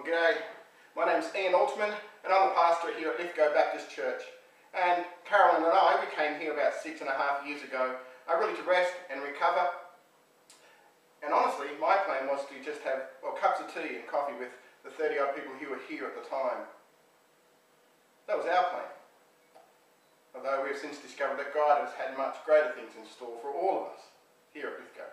G'day, my name's Ian Altman and I'm the pastor here at Lithgow Baptist Church. And Carolyn and I, we came here about 6.5 years ago, really to rest and recover. And honestly, my plan was to just have cups of tea and coffee with the 30 odd people who were here at the time. That was our plan. Although we have since discovered that God has had much greater things in store for all of us here at Lithgow.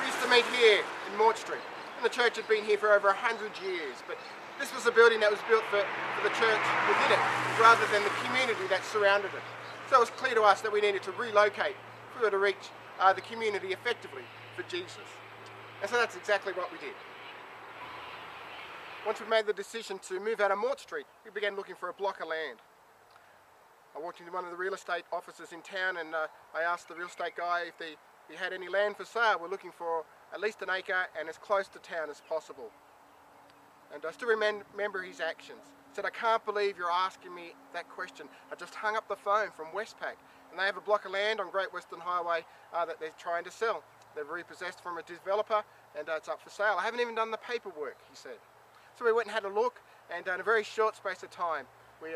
We used to meet here in Mort Street, and the church had been here for over 100 years, but this was a building that was built for the church within it, rather than the community that surrounded it. So it was clear to us that we needed to relocate if we were to reach the community effectively for Jesus. And so that's exactly what we did. Once we made the decision to move out of Mort Street, we began looking for a block of land. I walked into one of the real estate offices in town and I asked the real estate guy if he had any land for sale. We're looking for at least an acre and as close to town as possible. And I still remember his actions. He said, "I can't believe you're asking me that question. I just hung up the phone from Westpac and they have a block of land on Great Western Highway that they're trying to sell. They've repossessed from a developer and it's up for sale. I haven't even done the paperwork," he said. So we went and had a look, and in a very short space of time we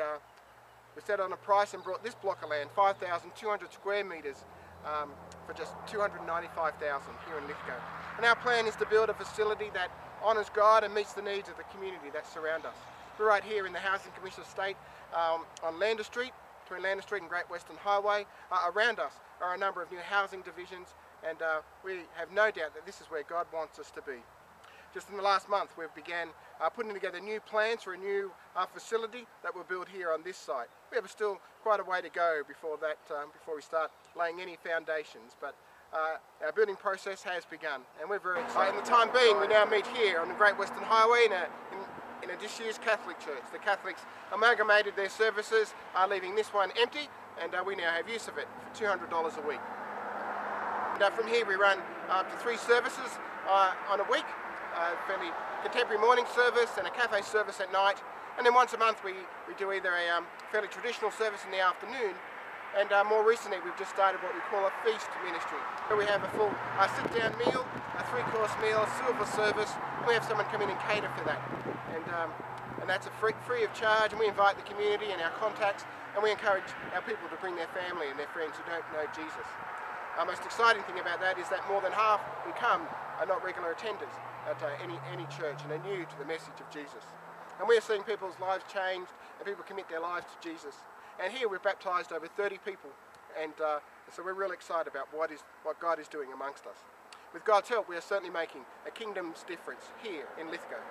set on a price and brought this block of land, 5,200 square metres, for just $295,000 here in Lithgow. And our plan is to build a facility that honours God and meets the needs of the community that surround us. We're right here in the Housing Commission Estate on Lander Street, between Lander Street and Great Western Highway. Around us are a number of new housing divisions, and we have no doubt that this is where God wants us to be. Just in the last month we've began putting together new plans for a new facility that we'll build here on this site. We have still quite a way to go before we start laying any foundations, but our building process has begun and we're very excited. In the time being, we now meet here on the Great Western Highway in a disused Catholic church. The Catholics amalgamated their services, leaving this one empty, and we now have use of it for $200 a week. And, from here we run up to 3 services on a week. Fairly contemporary morning service and a cafe service at night, and then once a month we do either a fairly traditional service in the afternoon, and more recently we've just started what we call a feast ministry. So we have a full sit-down meal, a 3-course meal, silver service, and we have someone come in and cater for that, and that's free of charge, and we invite the community and our contacts, and we encourage our people to bring their family and their friends who don't know Jesus. Our most exciting thing about that is that more than half who come are not regular attenders at any church and are new to the message of Jesus. And we're seeing people's lives changed and people commit their lives to Jesus. And here we've baptised over 30 people, and so we're really excited about what God is doing amongst us. With God's help, we are certainly making a kingdom's difference here in Lithgow.